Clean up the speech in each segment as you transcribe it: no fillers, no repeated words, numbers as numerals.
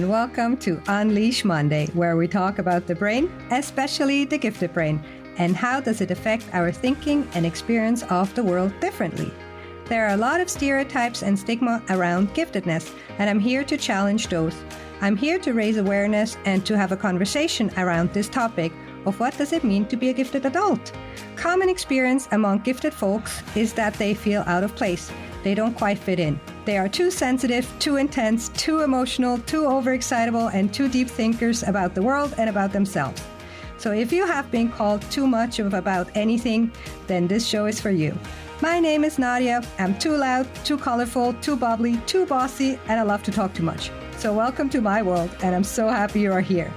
and welcome to Unleash Monday, where we talk about the brain, especially the gifted brain, and how does it affect our thinking and experience of the world differently. There are a lot of stereotypes and stigma around giftedness, and I'm here to challenge those. I'm here to raise awareness and to have a conversation around this topic of what does it mean to be a gifted adult. Common experience among gifted folks is that they feel out of place. They don't quite fit in. They are too sensitive, too intense, too emotional, too overexcitable, and too deep thinkers about the world and about themselves. So if you have been called too much about anything, then this show is for you. My name is Nadia. I'm too loud, too colorful, too bubbly, too bossy, and I love to talk too much. So welcome to my world, and I'm so happy you are here.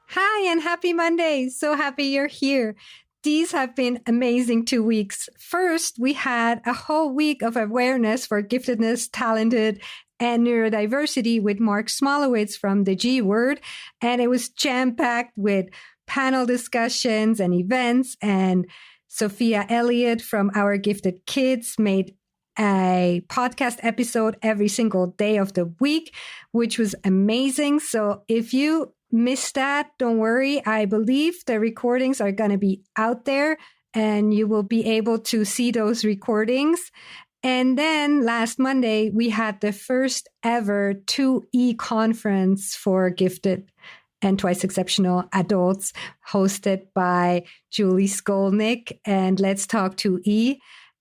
Hi, and happy Monday. So happy you're here. These have been amazing 2 weeks. First, we had a whole week of awareness for giftedness, talented, and neurodiversity with Mark Smolowitz from the G Word. And it was jam-packed with panel discussions and events. And Sophia Elliott from Our Gifted Kids made a podcast episode every single day of the week, which was amazing. So if you missed that, don't worry. I believe the recordings are going to be out there and you will be able to see those recordings. And then last Monday, we had the first ever 2E conference for gifted and twice exceptional adults hosted by Julie Skolnick and Let's Talk 2E.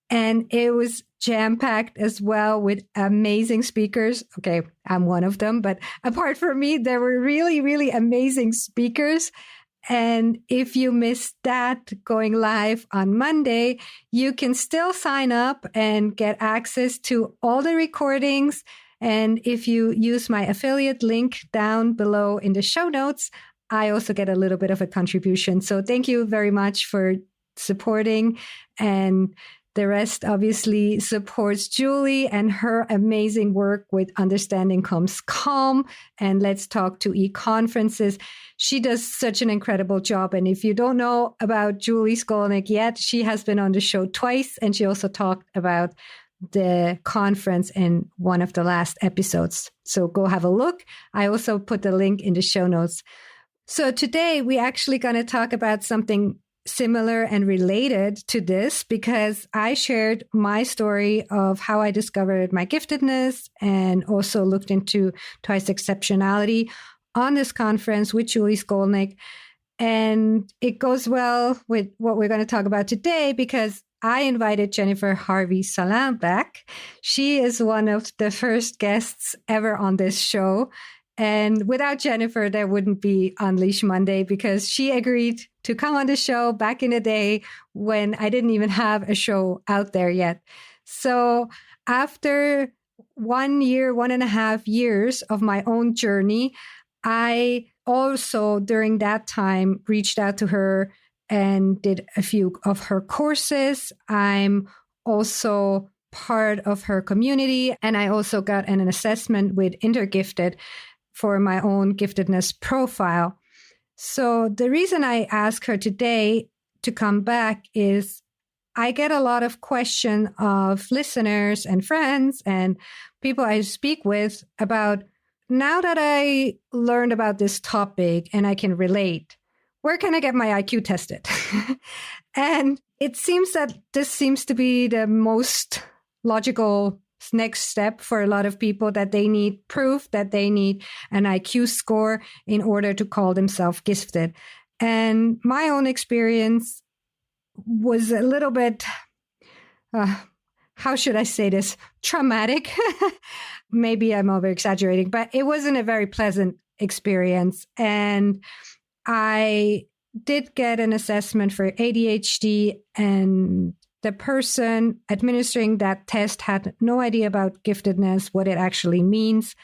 And it was jam-packed as well with amazing speakers. Okay, I'm one of them, but apart from me, there were really, really amazing speakers. And if you missed that going live on Monday, you can still sign up and get access to all the recordings. And if you use my affiliate link down below in the show notes, I also get a little bit of a contribution. So thank you very much for supporting, and the rest obviously supports Julie and her amazing work with Understanding Comes Calm and Let's Talk 2E conferences. She does such an incredible job. And if you don't know about Julie Skolnick yet, she has been on the show twice, and she also talked about the conference in one of the last episodes. So go have a look. I also put the link in the show notes. So today we're actually going to talk about something similar and related to this, because I shared my story of how I discovered my giftedness and also looked into twice-exceptionality on this conference with Julie Skolnick. And it goes well with what we're going to talk about today, because I invited Jennifer Harvey Sa back. She is one of the first guests ever on this show. And without Jennifer, there wouldn't be Unleash Monday, because she agreed to come on the show back in the day when I didn't even have a show out there yet. So after 1 year, 1.5 years of my own journey, I also during that time reached out to her and did a few of her courses. I'm also part of her community, and I also got an assessment with Intergifted for my own giftedness profile. So the reason I asked her today to come back is I get a lot of questions of listeners and friends and people I speak with about, now that I learned about this topic and I can relate, where can I get my IQ tested? And it seems that this seems to be the most logical next step for a lot of people, that they need proof, that they need an IQ score in order to call themselves gifted. And my own experience was a little bit, how should I say this, traumatic. Maybe I'm over exaggerating, but it wasn't a very pleasant experience. And I did get an assessment for ADHD, and the person administering that test had no idea about giftedness, what it actually means.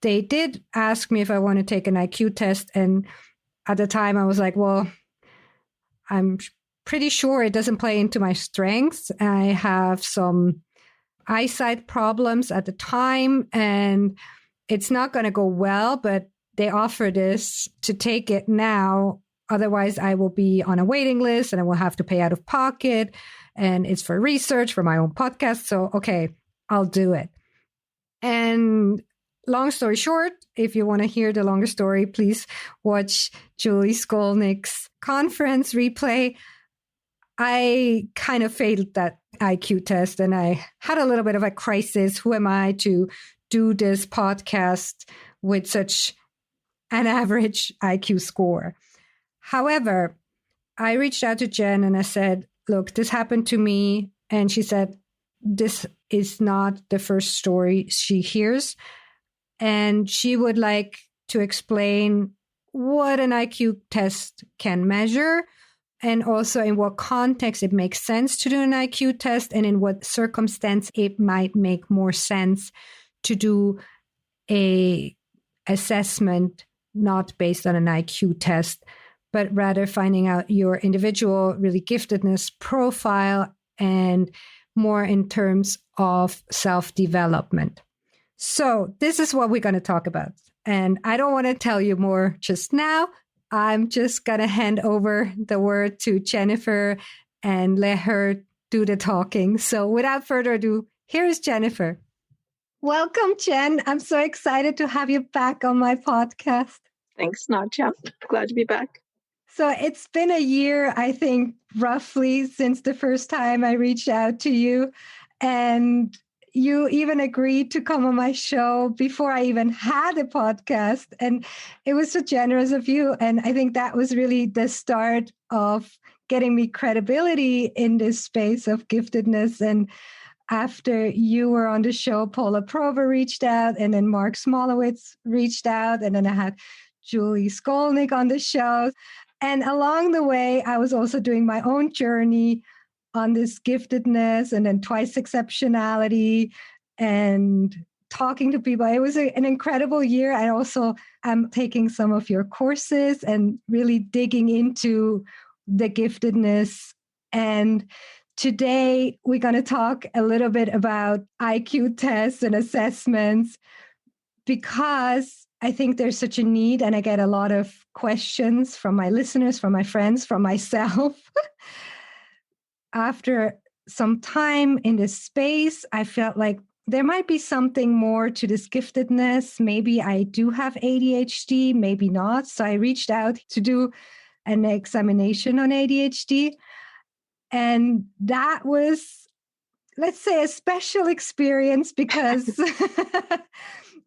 They did ask me if I want to take an IQ test. And at the time I was like, well, I'm pretty sure it doesn't play into my strengths. I have some eyesight problems at the time, and it's not going to go well, but they offer this to take it now. Otherwise, I will be on a waiting list and I will have to pay out of pocket. And it's for research for my own podcast. So, okay, I'll do it. And long story short, if you want to hear the longer story, please watch Julie Skolnick's conference replay. I kind of failed that IQ test and I had a little bit of a crisis. Who am I to do this podcast with such an average IQ score? However, I reached out to Jen and I said, look, this happened to me. And she said, this is not the first story she hears. And she would like to explain what an IQ test can measure and also in what context it makes sense to do an IQ test and in what circumstance it might make more sense to do a assessment not based on an IQ test, but rather finding out your individual really giftedness profile and more in terms of self-development. So this is what we're going to talk about. And I don't want to tell you more just now. I'm just going to hand over the word to Jennifer and let her do the talking. So without further ado, here's Jennifer. Welcome, Jen. I'm so excited to have you back on my podcast. Thanks, Nadja. Glad to be back. So it's been a year, I think, roughly since the first time I reached out to you. And you even agreed to come on my show before I even had a podcast. And it was so generous of you. And I think that was really the start of getting me credibility in this space of giftedness. And after you were on the show, Paula Prover reached out, and then Mark Smolowitz reached out, and then I had Julie Skolnick on the show. And along the way, I was also doing my own journey on this giftedness and then twice-exceptionality and talking to people. It was an incredible year. And also, I'm taking some of your courses and really digging into the giftedness. And today, we're going to talk a little bit about IQ tests and assessments because I think there's such a need, and I get a lot of questions from my listeners, from my friends, from myself. After some time in this space, I felt like there might be something more to this giftedness. Maybe I do have ADHD, maybe not. So I reached out to do an examination on ADHD. And that was, let's say, a special experience because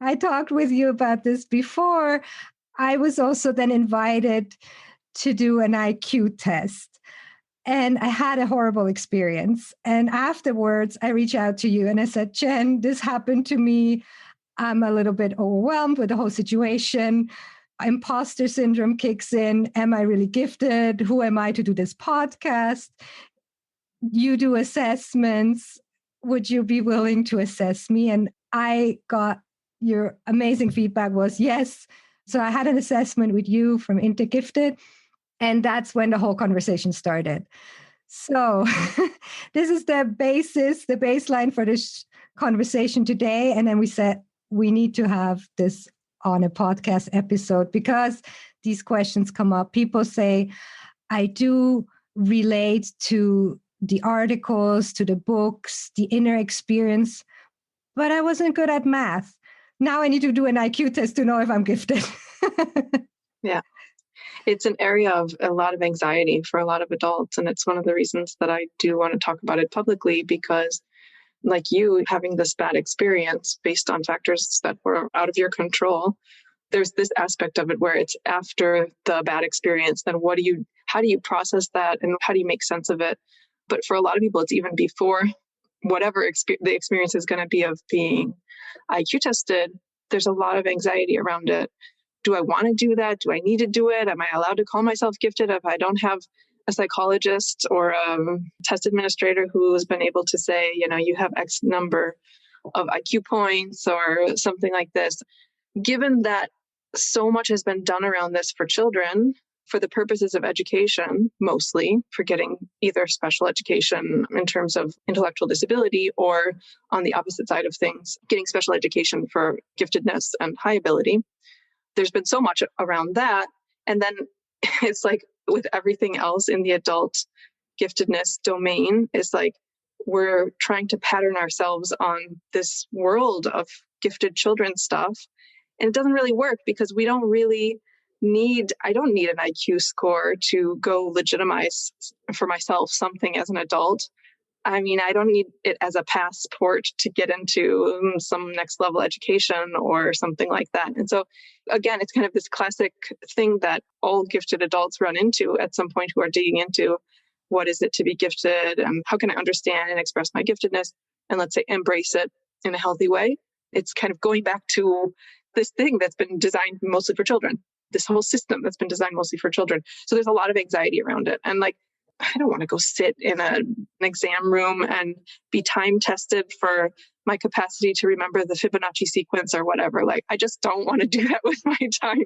I talked with you about this before. I was also then invited to do an IQ test. And I had a horrible experience. And afterwards, I reached out to you and I said, Jen, this happened to me. I'm a little bit overwhelmed with the whole situation. Imposter syndrome kicks in. Am I really gifted? Who am I to do this podcast? You do assessments. Would you be willing to assess me? And I got your amazing feedback was yes. So I had an assessment with you from Intergifted. And that's when the whole conversation started. So this is the baseline for this conversation today. And then we said, we need to have this on a podcast episode because these questions come up. People say, I do relate to the articles, to the books, the inner experience, but I wasn't good at math. Now I need to do an IQ test to know if I'm gifted. Yeah. It's an area of a lot of anxiety for a lot of adults. And it's one of the reasons that I do want to talk about it publicly because, like you, having this bad experience based on factors that were out of your control, there's this aspect of it where it's after the bad experience, then how do you process that and how do you make sense of it? But for a lot of people, it's even before whatever the experience is going to be of being IQ tested. There's a lot of anxiety around it. Do I want to do that? Do I need to do it? Am I allowed to call myself gifted if I don't have a psychologist or a test administrator who has been able to say, you have X number of IQ points or something like this? Given that so much has been done around this for children, for the purposes of education, mostly for getting either special education in terms of intellectual disability or on the opposite side of things, getting special education for giftedness and high ability. There's been so much around that. And then it's like with everything else in the adult giftedness domain, it's like we're trying to pattern ourselves on this world of gifted children stuff. And it doesn't really work because we don't really I don't need an IQ score to go legitimize for myself something as an adult. I mean, I don't need it as a passport to get into some next level education or something like that. And so, again, it's kind of this classic thing that all gifted adults run into at some point who are digging into what is it to be gifted and how can I understand and express my giftedness and, let's say, embrace it in a healthy way. It's kind of going back to this thing that's been designed mostly for children, this whole system that's been designed mostly for children. So there's a lot of anxiety around it. And like, I don't want to go sit in an exam room and be time tested for my capacity to remember the Fibonacci sequence or whatever. Like, I just don't want to do that with my time,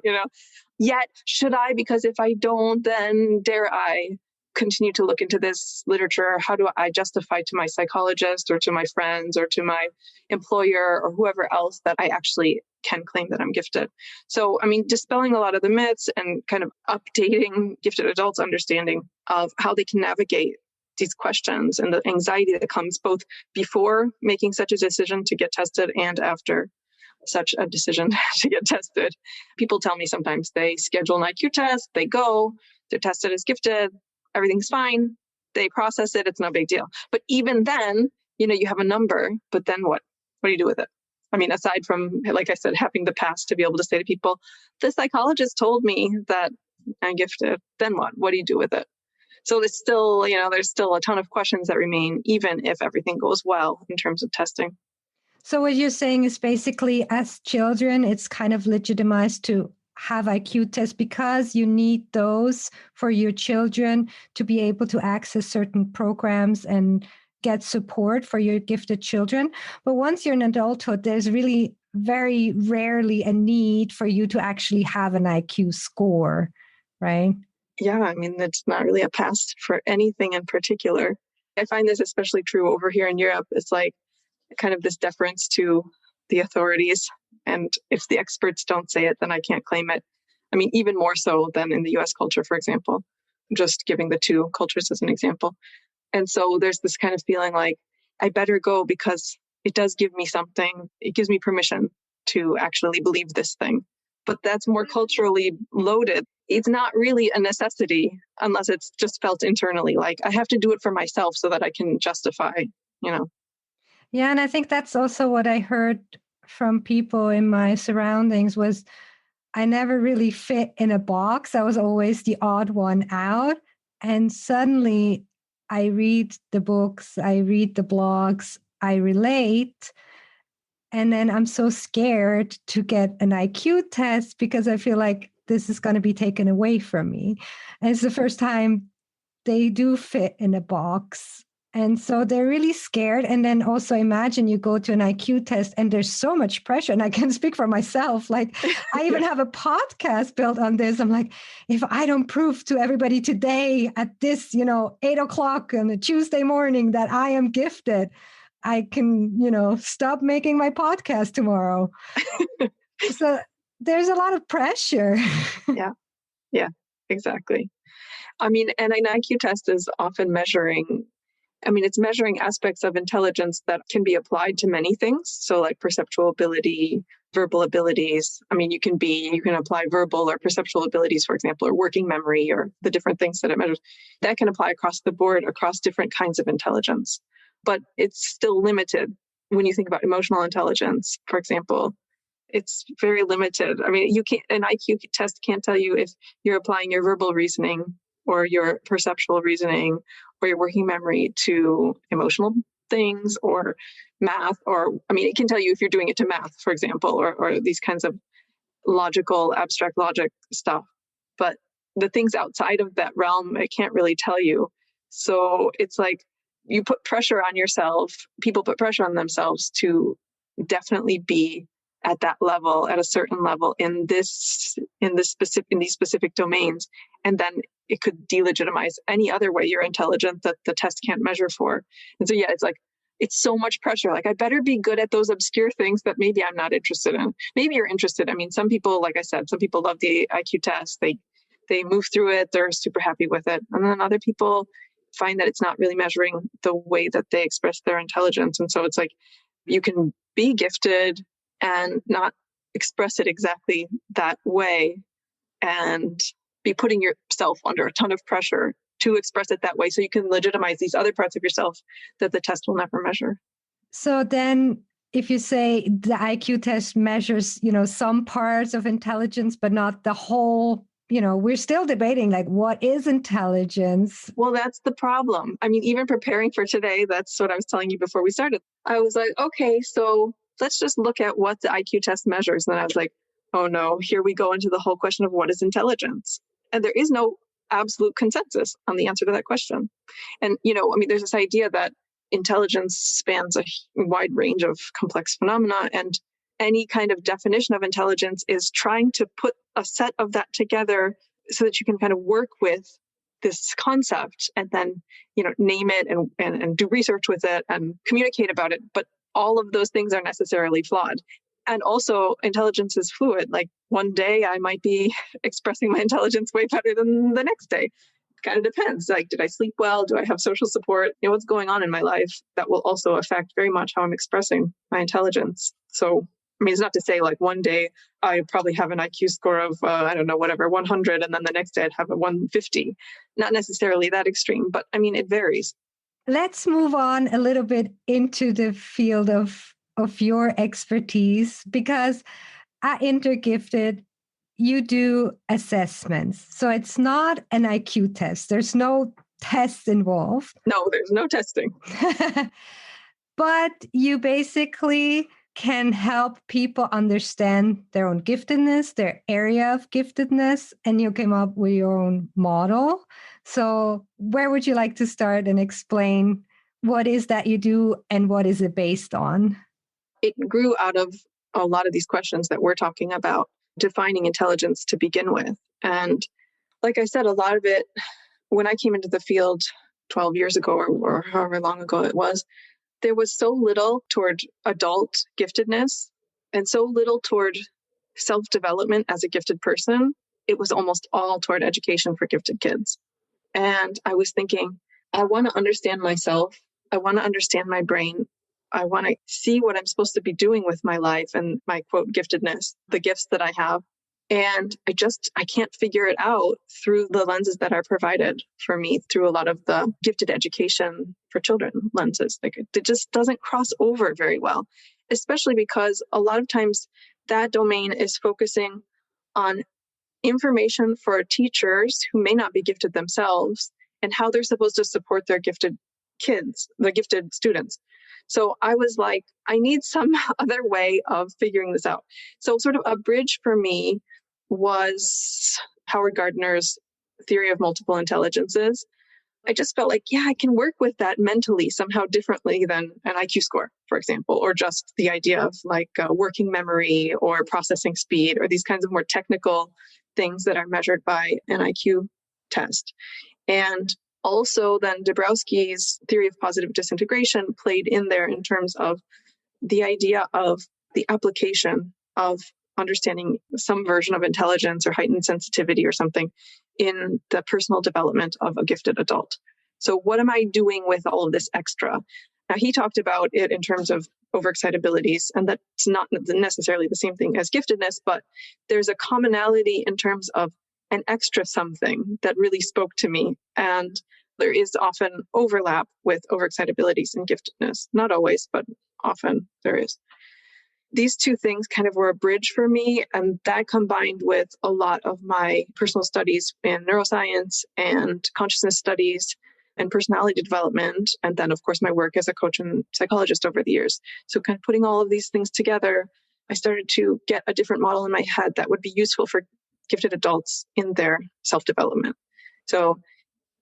Yet, should I? Because if I don't, then dare I continue to look into this literature? How do I justify to my psychologist or to my friends or to my employer or whoever else that I actually can claim that I'm gifted? So, I mean, dispelling a lot of the myths and kind of updating gifted adults' understanding of how they can navigate these questions and the anxiety that comes both before making such a decision to get tested and after such a decision to get tested. People tell me sometimes they schedule an IQ test, they go, they're tested as gifted, everything's fine, they process it, it's no big deal. But even then, you have a number, but then what? What do you do with it? I mean, aside from, like I said, having the past to be able to say to people, the psychologist told me that I'm gifted, then what? What do you do with it? So there's still, there's still a ton of questions that remain, even if everything goes well in terms of testing. So what you're saying is basically, as children, it's kind of legitimized to have IQ tests because you need those for your children to be able to access certain programs and get support for your gifted children. But once you're in adulthood, there's really very rarely a need for you to actually have an IQ score, right? Yeah, I mean, it's not really a pass for anything in particular. I find this especially true over here in Europe. It's like kind of this deference to the authorities. And if the experts don't say it, then I can't claim it. I mean, even more so than in the US culture, for example, just giving the two cultures as an example. And so there's this kind of feeling like I better go because it does give me something. It gives me permission to actually believe this thing. But that's more culturally loaded. It's not really a necessity unless it's just felt internally. Like I have to do it for myself so that I can justify, Yeah, and I think that's also what I heard from people in my surroundings was I never really fit in a box. I was always the odd one out. And suddenly I read the books, I read the blogs, I relate. And then I'm so scared to get an IQ test because I feel like this is going to be taken away from me. And it's the first time they do fit in a box. And so they're really scared. And then also imagine you go to an IQ test and there's so much pressure. And I can speak for myself. Like I even have a podcast built on this. I'm like, if I don't prove to everybody today at this, 8:00 on a Tuesday morning that I am gifted, I can, stop making my podcast tomorrow. So there's a lot of pressure. Yeah, exactly. I mean, and an IQ test is often it's measuring aspects of intelligence that can be applied to many things. So like perceptual ability, verbal abilities. I mean, you can apply verbal or perceptual abilities, for example, or working memory or the different things that it measures. That can apply across the board, across different kinds of intelligence. But it's still limited. When you think about emotional intelligence, for example, it's very limited. I mean, an IQ test can't tell you if you're applying your verbal reasoning or your perceptual reasoning or your working memory to emotional things or math, it can tell you if you're doing it to math, for example, or these kinds of abstract logic stuff. But the things outside of that realm, it can't really tell you. So it's like you put pressure on yourself, people put pressure on themselves to definitely be at that level, at a certain level in these specific domains. And then it could delegitimize any other way you're intelligent that the test can't measure for. And so, yeah, it's like, it's so much pressure. Like I better be good at those obscure things that maybe I'm not interested in. Maybe you're interested. I mean, some people, like I said, some people love the IQ test. They move through it. They're super happy with it. And then other people find that it's not really measuring the way that they express their intelligence. And so it's like, you can be gifted and not express it exactly that way and be putting yourself under a ton of pressure to express it that way so you can legitimize these other parts of yourself that the test will never measure. So then if you say the IQ test measures, some parts of intelligence, but not the whole, we're still debating like, what is intelligence? Well, that's the problem. I mean, even preparing for today, that's what I was telling you before we started. I was like, okay, so let's just look at what the IQ test measures. And then I was like, oh no, here we go into the whole question of what is intelligence. And there is no absolute consensus on the answer to that question. And, there's this idea that intelligence spans a wide range of complex phenomena, and any kind of definition of intelligence is trying to put a set of that together so that you can kind of work with this concept and then, name it and do research with it and communicate about it. But all of those things are necessarily flawed. And also intelligence is fluid. Like one day I might be expressing my intelligence way better than the next day. Kind of depends. Like, did I sleep well? Do I have social support? What's going on in my life that will also affect very much how I'm expressing my intelligence. So, it's not to say like one day I probably have an IQ score of, 100. And then the next day I'd have a 150. Not necessarily that extreme, but it varies. Let's move on a little bit into the field of your expertise, because at Intergifted, you do assessments. So it's not an IQ test. There's no tests involved. No, there's no testing. But you basically can help people understand their own giftedness, their area of giftedness, and you came up with your own model. So where would you like to start and explain what is that you do and what is it based on? It grew out of a lot of these questions that we're talking about, defining intelligence to begin with. And like I said, a lot of it, when I came into the field 12 years ago or however long ago it was, there was so little toward adult giftedness and so little toward self-development as a gifted person. It was almost all toward education for gifted kids. And I was thinking, I want to understand myself. I want to understand my brain. I want to see what I'm supposed to be doing with my life and my quote giftedness, the gifts that I have. And I can't figure it out through the lenses that are provided for me through a lot of the gifted education for children lenses. Like it just doesn't cross over very well, especially because a lot of times that domain is focusing on information for teachers who may not be gifted themselves and how they're supposed to support their gifted kids, their gifted students. So I was like, I need some other way of figuring this out. So sort of a bridge for me was Howard Gardner's theory of multiple intelligences. I just felt like, I can work with that mentally somehow differently than an IQ score, for example, or just the idea of like working memory or processing speed or these kinds of more technical things that are measured by an IQ test. And also then Dabrowski's theory of positive disintegration played in there in terms of the idea of the application of understanding some version of intelligence or heightened sensitivity or something in the personal development of a gifted adult. So what am I doing with all of this extra? Now, he talked about it in terms of overexcitabilities, and that's not necessarily the same thing as giftedness, but there's a commonality in terms of an extra something that really spoke to me. And there is often overlap with overexcitabilities and giftedness. Not always, but often there is. These two things kind of were a bridge for me, and that combined with a lot of my personal studies in neuroscience and consciousness studies and personality development, and then, of course, my work as a coach and psychologist over the years. So kind of putting all of these things together, I started to get a different model in my head that would be useful for gifted adults in their self-development. So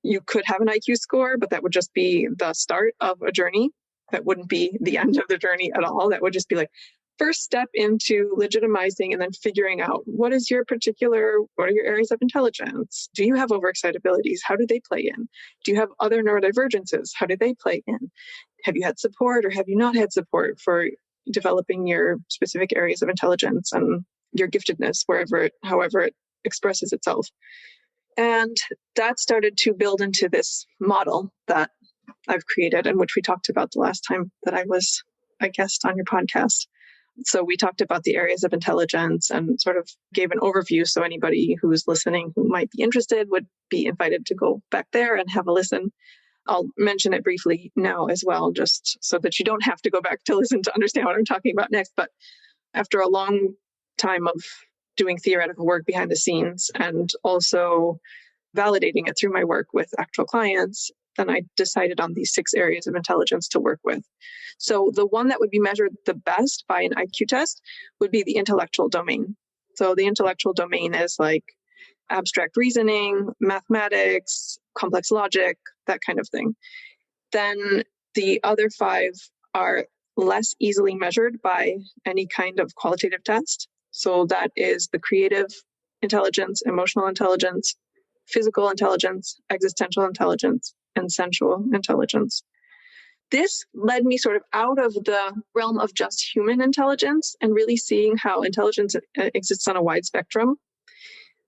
you could have an IQ score, but that would just be the start of a journey. That wouldn't be the end of the journey at all. That would just be like first step into legitimizing and then figuring out what are your areas of intelligence? Do you have overexcitabilities? How do they play in? Do you have other neurodivergences? How do they play in? Have you had support or have you not had support for developing your specific areas of intelligence and your giftedness however it expresses itself? And that started to build into this model that I've created and which we talked about the last time that I was a guest on your podcast. So we talked about the areas of intelligence and sort of gave an overview. So anybody who's listening who might be interested would be invited to go back there and have a listen. I'll mention it briefly now as well, just so that you don't have to go back to listen to understand what I'm talking about next. But after a long time of doing theoretical work behind the scenes and also validating it through my work with actual clients, then I decided on these 6 areas of intelligence to work with. So the one that would be measured the best by an IQ test would be the intellectual domain. So the intellectual domain is like abstract reasoning, mathematics, complex logic, that kind of thing. Then the other 5 are less easily measured by any kind of qualitative test. So that is the creative intelligence, emotional intelligence, physical intelligence, existential intelligence, and sensual intelligence. This led me sort of out of the realm of just human intelligence and really seeing how intelligence exists on a wide spectrum.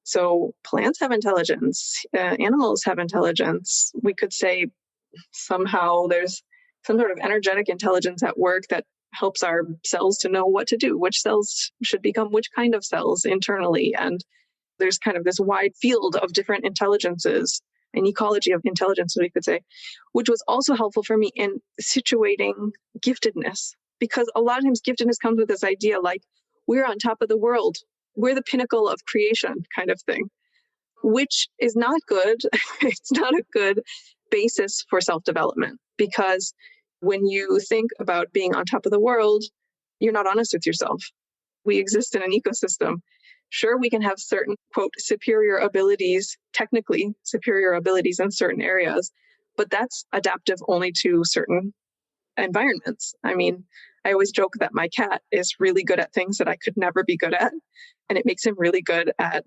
So plants have intelligence, animals have intelligence. We could say somehow there's some sort of energetic intelligence at work that helps our cells to know what to do, which cells should become which kind of cells internally. And there's kind of this wide field of different intelligences, an ecology of intelligence, we could say, which was also helpful for me in situating giftedness. Because a lot of times giftedness comes with this idea like we're on top of the world, we're the pinnacle of creation kind of thing, which is not good. It's not a good basis for self-development, because when you think about being on top of the world, you're not honest with yourself. We exist in an ecosystem. Sure, we can have certain, quote, superior abilities, technically superior abilities in certain areas, but that's adaptive only to certain environments. I mean, I always joke that my cat is really good at things that I could never be good at, and it makes him really good at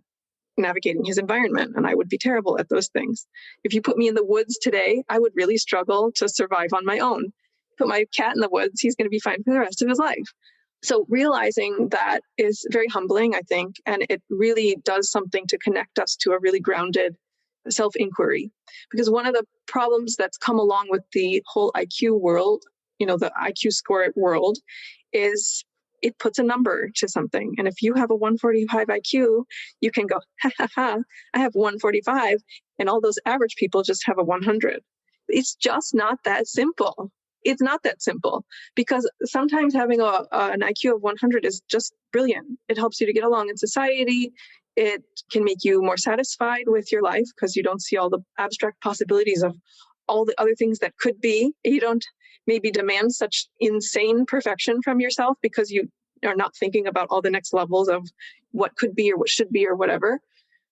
navigating his environment, and I would be terrible at those things. If you put me in the woods today, I would really struggle to survive on my own. Put my cat in the woods, he's going to be fine for the rest of his life. So realizing that is very humbling, I think, and it really does something to connect us to a really grounded self-inquiry. Because one of the problems that's come along with the whole IQ world, the IQ score world, is it puts a number to something. And if you have a 145 IQ, you can go, ha, ha, ha, I have 145, and all those average people just have a 100. It's just not that simple. It's not that simple, because sometimes having an IQ of 100 is just brilliant. It helps you to get along in society. It can make you more satisfied with your life because you don't see all the abstract possibilities of all the other things that could be. You don't maybe demand such insane perfection from yourself because you are not thinking about all the next levels of what could be or what should be or whatever.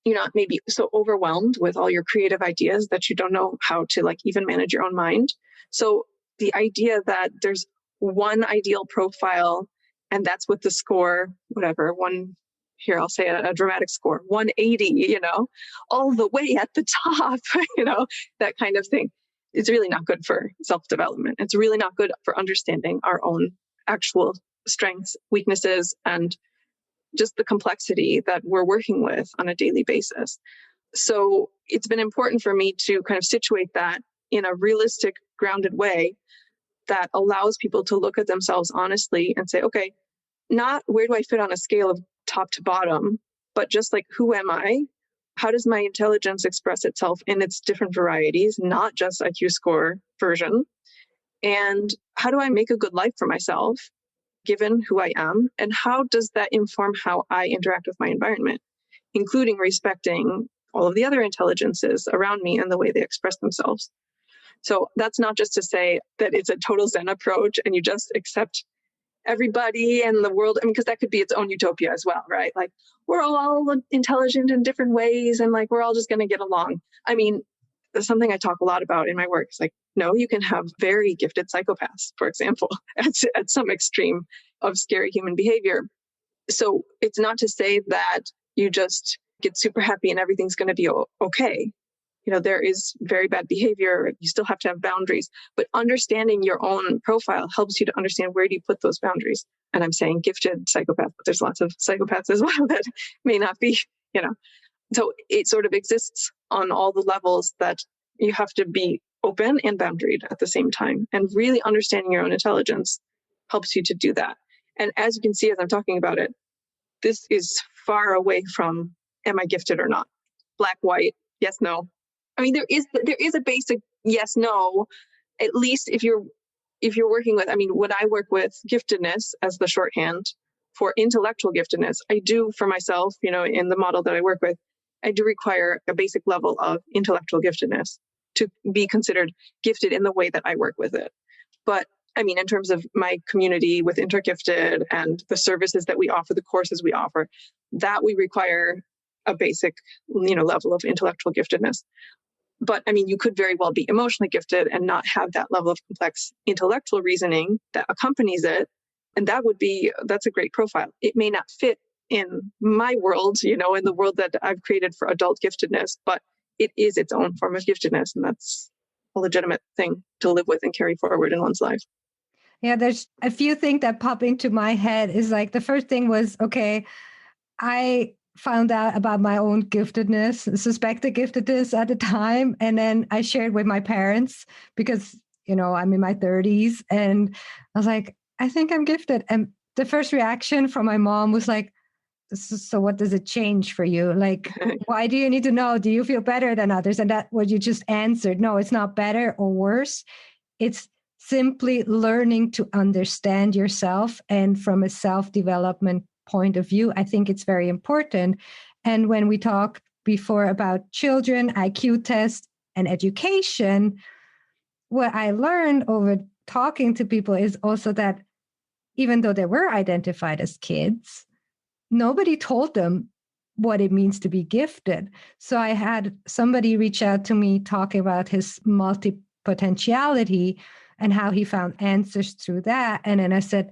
You're not maybe so overwhelmed with all your creative ideas that you don't know how to even manage your own mind. So the idea that there's one ideal profile and that's what the score, whatever, I'll say a dramatic score, 180, all the way at the top, that kind of thing. It's really not good for self-development. It's really not good for understanding our own actual strengths, weaknesses, and just the complexity that we're working with on a daily basis. So it's been important for me to kind of situate that in a realistic, grounded way that allows people to look at themselves honestly and say, okay, not where do I fit on a scale of top to bottom, but just who am I? How does my intelligence express itself in its different varieties, not just IQ score version? And how do I make a good life for myself, given who I am? And how does that inform how I interact with my environment, including respecting all of the other intelligences around me and the way they express themselves? So that's not just to say that it's a total Zen approach and you just accept everybody and the world. Because that could be its own utopia as well, right? We're all intelligent in different ways and we're all just going to get along. That's something I talk a lot about in my work. It's no, you can have very gifted psychopaths, for example, at some extreme of scary human behavior. So it's not to say that you just get super happy and everything's going to be okay. There is very bad behavior. You still have to have boundaries, but understanding your own profile helps you to understand where do you put those boundaries. And I'm saying gifted psychopath, but there's lots of psychopaths as well that may not be, So it sort of exists on all the levels that you have to be open and boundaried at the same time. And really understanding your own intelligence helps you to do that. And as you can see, as I'm talking about it, this is far away from, am I gifted or not? Black, white, yes, no. I mean, there is a basic yes, no, at least if you're working with, I mean, when I work with giftedness as the shorthand for intellectual giftedness, I do for myself, in the model that I work with, I do require a basic level of intellectual giftedness to be considered gifted in the way that I work with it. But I mean, in terms of my community with Intergifted and the services that we offer, the courses we offer, that we require a basic, level of intellectual giftedness. But I mean, you could very well be emotionally gifted and not have that level of complex intellectual reasoning that accompanies it. And that's a great profile. It may not fit in my world, in the world that I've created for adult giftedness, but it is its own form of giftedness. And that's a legitimate thing to live with and carry forward in one's life. Yeah, there's a few things that pop into my head. Is like the first thing was, okay, I found out about my own giftedness, suspected giftedness at the time. And then I shared with my parents because, I'm in my 30s and I was like, I think I'm gifted. And the first reaction from my mom was like, so what does it change for you? Like, why do you need to know? Do you feel better than others? And that what you just answered. No, it's not better or worse. It's simply learning to understand yourself. And from a self-development point of view, I think it's very important. And when we talked before about children, IQ tests, and education, what I learned over talking to people is also that even though they were identified as kids, nobody told them what it means to be gifted. So I had somebody reach out to me talking about his multipotentiality and how he found answers through that. And then I said,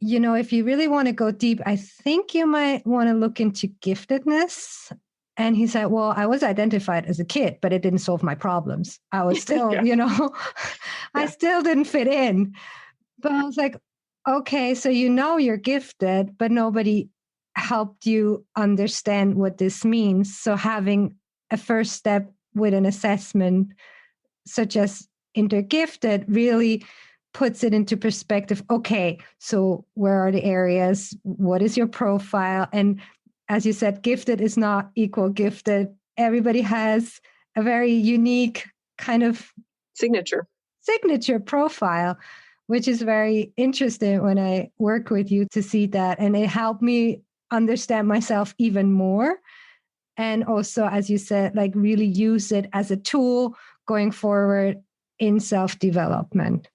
if you really want to go deep, I think you might want to look into giftedness. And he said, well, I was identified as a kid, but it didn't solve my problems. I was still, I still didn't fit in. But I was like, okay, so you're gifted, but nobody helped you understand what this means. So having a first step with an assessment such as Intergifted really puts it into perspective. Okay, so where are the areas? What is your profile? And as you said, gifted is not equal gifted. Everybody has a very unique kind of signature profile, which is very interesting when I work with you to see that. And it helped me understand myself even more. And also, as you said, like really use it as a tool going forward in self-development.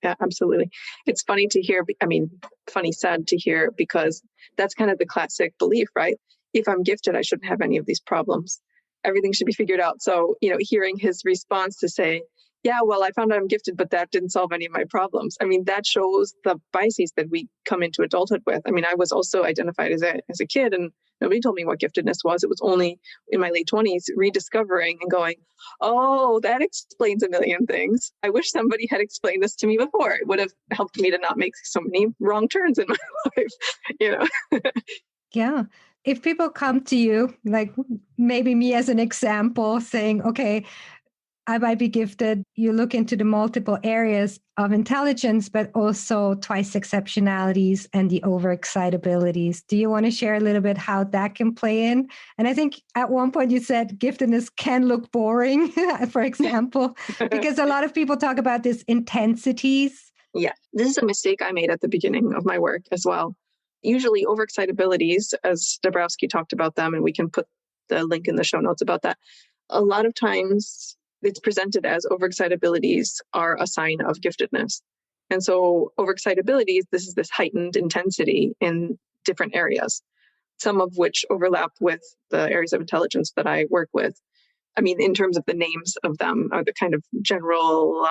Yeah, absolutely. It's funny to hear. Funny, sad to hear, because that's kind of the classic belief, right? If I'm gifted, I shouldn't have any of these problems. Everything should be figured out. So, hearing his response to say, yeah, well, I found out I'm gifted, but that didn't solve any of my problems. I mean, that shows the biases that we come into adulthood with. I mean, I was also identified as a kid, and nobody told me what giftedness was. It was only in my late 20s rediscovering and going, oh, that explains a million things. I wish somebody had explained this to me before. It would have helped me to not make so many wrong turns in my life, Yeah. If people come to you, like maybe me as an example, saying, okay, I might be gifted. You look into the multiple areas of intelligence, but also twice-exceptionalities and the overexcitabilities. Do you want to share a little bit how that can play in? And I think at one point you said giftedness can look boring, for example, because a lot of people talk about these intensities. Yeah, this is a mistake I made at the beginning of my work as well. Usually overexcitabilities, as Dabrowski talked about them, and we can put the link in the show notes about that. A lot of times it's presented as overexcitabilities are a sign of giftedness. And so overexcitabilities, this is this heightened intensity in different areas, some of which overlap with the areas of intelligence that I work with. I mean, in terms of the names of them, are the kind of general,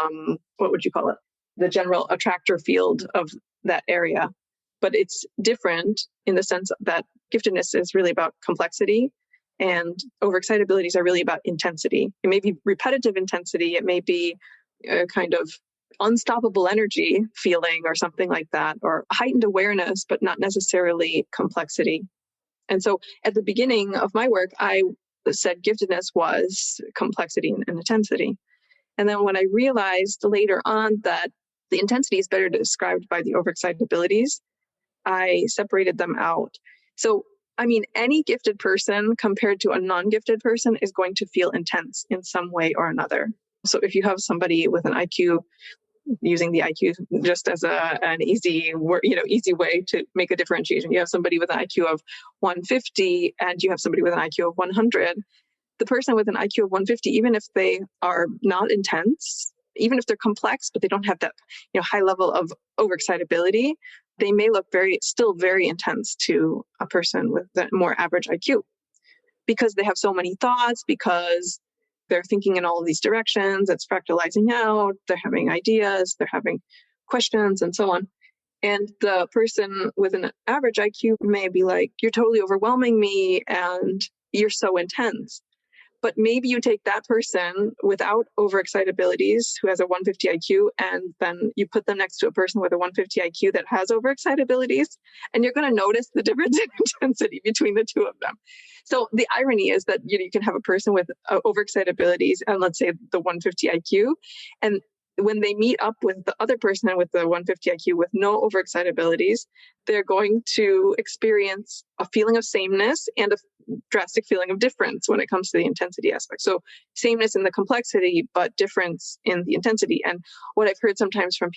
what would you call it? The general attractor field of that area. But it's different in the sense that giftedness is really about complexity, and overexcitabilities are really about intensity. It may be repetitive intensity. It may be a kind of unstoppable energy feeling or something like that, or heightened awareness, but not necessarily complexity. And so at the beginning of my work, I said giftedness was complexity and intensity. And then when I realized later on that the intensity is better described by the overexcitabilities, I separated them out. So, I mean, any gifted person compared to a non-gifted person is going to feel intense in some way or another. So if you have somebody with an IQ, using the IQ just as an easy way to make a differentiation. You have somebody with an IQ of 150 and you have somebody with an IQ of 100. The person with an IQ of 150, even if they are not intense, even if they're complex, but they don't have that high level of overexcitability, they may look still very intense to a person with a more average IQ because they have so many thoughts, because they're thinking in all of these directions, it's fractalizing out, they're having ideas, they're having questions, and so on. And the person with an average IQ may be like, you're totally overwhelming me and you're so intense. But maybe you take that person without overexcitabilities who has a 150 IQ, and then you put them next to a person with a 150 IQ that has overexcitabilities, and you're going to notice the difference in intensity between the two of them. So the irony is that you can have a person with overexcitabilities and let's say the 150 IQ, and when they meet up with the other person with the 150 IQ with no overexcitabilities, they're going to experience a feeling of sameness and a drastic feeling of difference when it comes to the intensity aspect. So sameness in the complexity, but difference in the intensity. And what I've heard sometimes from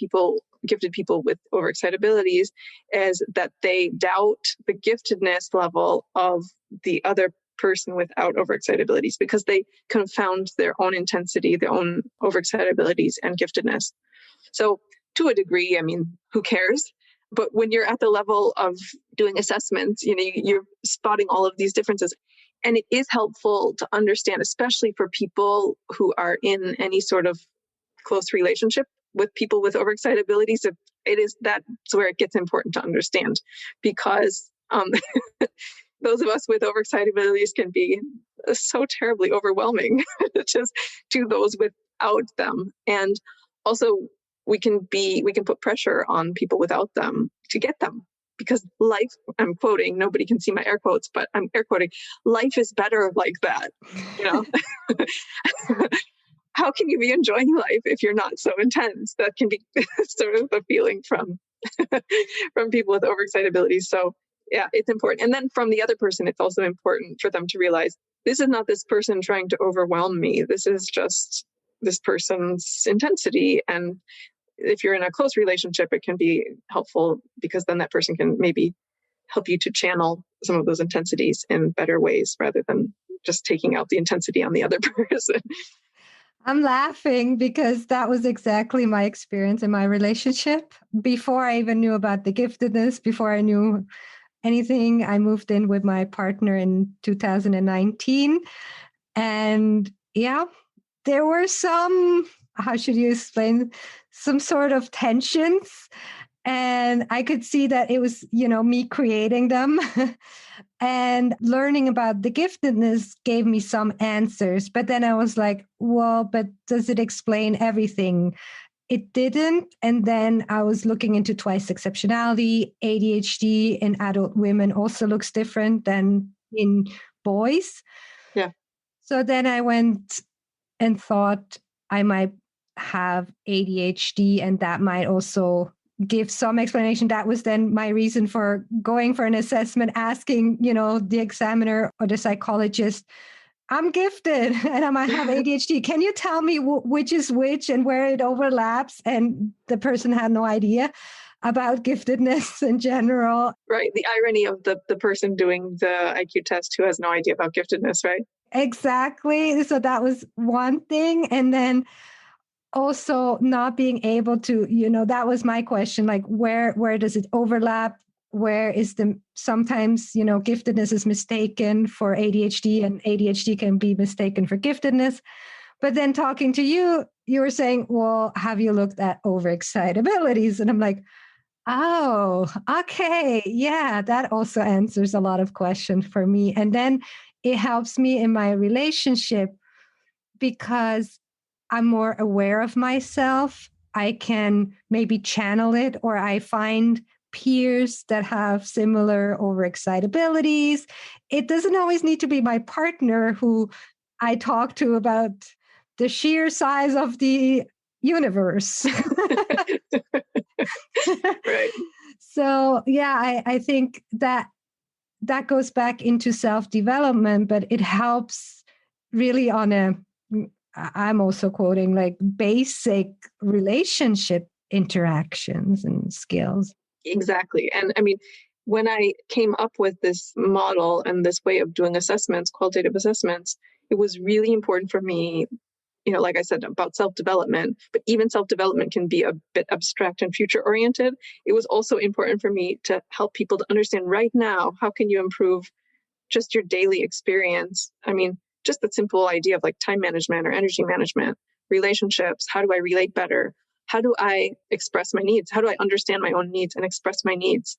gifted people with overexcitabilities is that they doubt the giftedness level of the other person without overexcitabilities because they confound their own intensity, their own overexcitabilities and giftedness. So to a degree, I mean, who cares? But when you're at the level of doing assessments, you're spotting all of these differences. And it is helpful to understand, especially for people who are in any sort of close relationship with people with overexcitabilities. That's where it gets important to understand, because those of us with overexcitabilities can be so terribly overwhelming just to those without them. And also we can put pressure on people without them to get them, because life, I'm quoting, nobody can see my air quotes, but I'm air quoting, life is better like that. How can you be enjoying life if you're not so intense? That can be sort of a feeling from people with overexcitability. So yeah, it's important. And then from the other person, it's also important for them to realize this is not this person trying to overwhelm me. This is just this person's intensity. And if you're in a close relationship, it can be helpful because then that person can maybe help you to channel some of those intensities in better ways rather than just taking out the intensity on the other person. I'm laughing because that was exactly my experience in my relationship. Before I even knew about the giftedness, before I knew anything, I moved in with my partner in 2019. And yeah, there were some, how should you explain, some sort of tensions. And I could see that it was, me creating them. And learning about the giftedness gave me some answers. But then I was like, well, but does it explain everything? It didn't. And then I was looking into twice-exceptionality. ADHD in adult women also looks different than in boys. Yeah. So then I went and thought I might have ADHD, and that might also give some explanation. That was then my reason for going for an assessment, asking, the examiner or the psychologist, I'm gifted and I might have ADHD. Can you tell me which is which and where it overlaps? And the person had no idea about giftedness in general. Right. The irony of the person doing the IQ test who has no idea about giftedness, right? Exactly. So that was one thing. And then also not being able to, that was my question, like where does it overlap? Where is sometimes, giftedness is mistaken for ADHD and ADHD can be mistaken for giftedness. But then talking to you, you were saying, well, have you looked at overexcitabilities? And I'm like, oh, okay. Yeah, that also answers a lot of questions for me. And then it helps me in my relationship because I'm more aware of myself. I can maybe channel it, or I find peers that have similar overexcitabilities. It doesn't always need to be my partner who I talk to about the sheer size of the universe. Right. So yeah, I think that goes back into self-development, but it helps really on I'm also quoting like basic relationship interactions and skills. Exactly. And I mean, when I came up with this model and this way of doing assessments, qualitative assessments, it was really important for me, like I said, about self-development, but even self-development can be a bit abstract and future-oriented. It was also important for me to help people to understand right now, how can you improve just your daily experience? I mean, just the simple idea of like time management or energy management, relationships. How do I relate better? How do I express my needs? How do I understand my own needs and express my needs?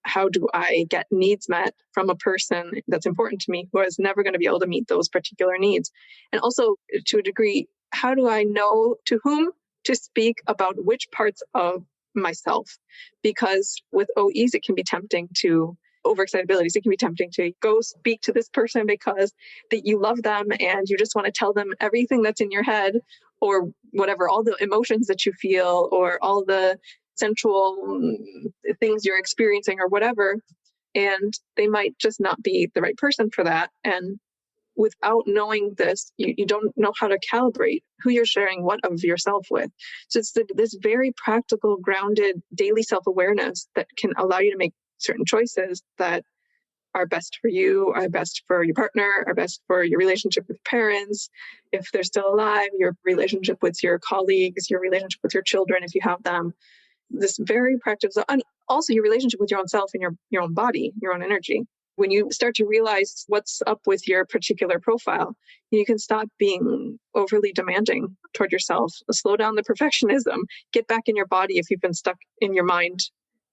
How do I get needs met from a person that's important to me who is never going to be able to meet those particular needs? And also, to a degree, how do I know to whom to speak about which parts of myself? Because with OEs, it can be tempting to overexcitabilities. It can be tempting to go speak to this person because that you love them and you just want to tell them everything that's in your head or whatever, all the emotions that you feel or all the sensual things you're experiencing or whatever. And they might just not be the right person for that. And without knowing this, you don't know how to calibrate who you're sharing what of yourself with. So it's this very practical, grounded daily self-awareness that can allow you to make certain choices that are best for you, are best for your partner, are best for your relationship with parents, if they're still alive, your relationship with your colleagues, your relationship with your children, if you have them. This very practical, and also your relationship with your own self and your own body, your own energy. When you start to realize what's up with your particular profile, you can stop being overly demanding toward yourself, slow down the perfectionism, get back in your body if you've been stuck in your mind.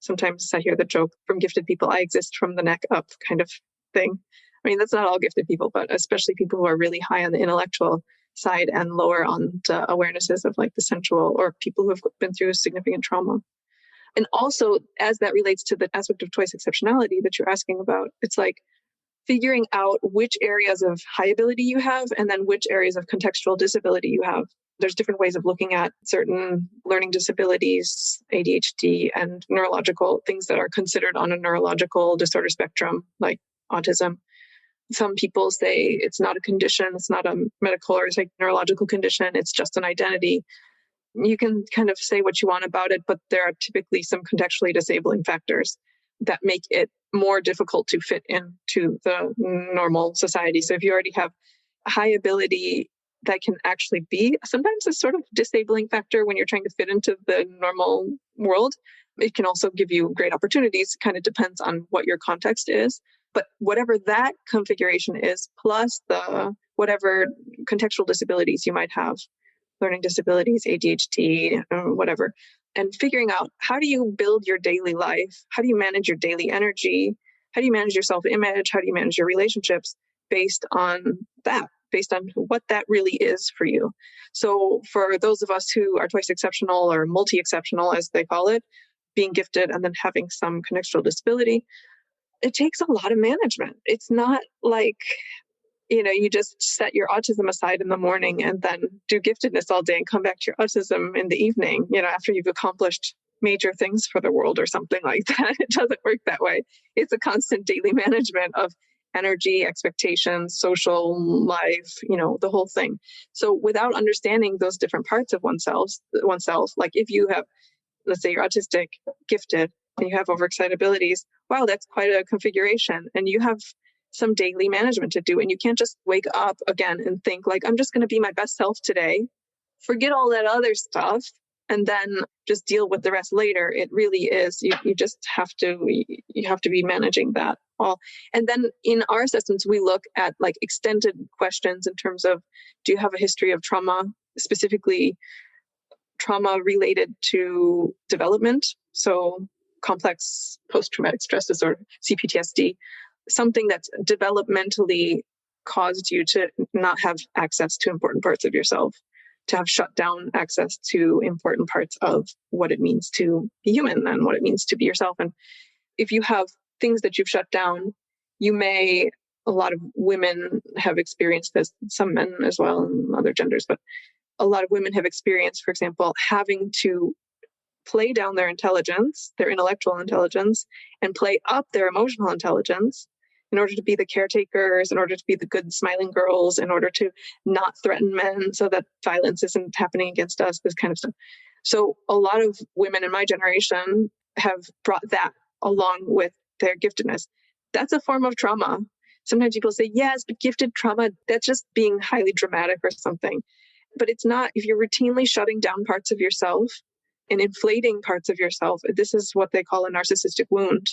Sometimes I hear the joke from gifted people, I exist from the neck up kind of thing. I mean, that's not all gifted people, but especially people who are really high on the intellectual side and lower on the awarenesses of like the sensual, or people who have been through significant trauma. And also, as that relates to the aspect of twice exceptionality that you're asking about, it's like figuring out which areas of high ability you have and then which areas of contextual disability you have. There's different ways of looking at certain learning disabilities, ADHD, and neurological things that are considered on a neurological disorder spectrum, like autism. Some people say it's not a condition, it's not a medical or like neurological condition, it's just an identity. You can kind of say what you want about it, but there are typically some contextually disabling factors that make it more difficult to fit into the normal society. So if you already have a high ability, that can actually be sometimes a sort of disabling factor when you're trying to fit into the normal world. It can also give you great opportunities. It kind of depends on what your context is. But whatever that configuration is, plus the whatever contextual disabilities you might have, learning disabilities, ADHD, whatever, and figuring out how do you build your daily life? How do you manage your daily energy? How do you manage your self-image? How do you manage your relationships based on that, based on what that really is for you? So for those of us who are twice exceptional or multi-exceptional, as they call it, being gifted and then having some contextual disability, it takes a lot of management. It's not like you just set your autism aside in the morning and then do giftedness all day and come back to your autism in the evening, after you've accomplished major things for the world or something like that. It doesn't work that way. It's a constant daily management of energy, expectations, social life, the whole thing. So without understanding those different parts of oneself, like if you have, let's say you're autistic, gifted, and you have overexcitabilities, wow, that's quite a configuration. And you have some daily management to do. And you can't just wake up again and think like, I'm just going to be my best self today. Forget all that other stuff and then just deal with the rest later. It really is, you just have to be managing that all. And then in our assessments, we look at like extended questions in terms of, do you have a history of trauma, specifically trauma related to development? So complex post-traumatic stress disorder, CPTSD, something that's developmentally caused you to not have access to important parts of yourself, to have shut down access to important parts of what it means to be human and what it means to be yourself. And if you have things that you've shut down, a lot of women have experienced this, some men as well, and other genders, but a lot of women have experienced, for example, having to play down their intelligence, their intellectual intelligence, and play up their emotional intelligence in order to be the caretakers, in order to be the good smiling girls, in order to not threaten men so that violence isn't happening against us, this kind of stuff. So a lot of women in my generation have brought that along with their giftedness. That's a form of trauma. Sometimes people say, yes, but gifted trauma, that's just being highly dramatic or something. But it's not. If you're routinely shutting down parts of yourself and inflating parts of yourself, this is what they call a narcissistic wound.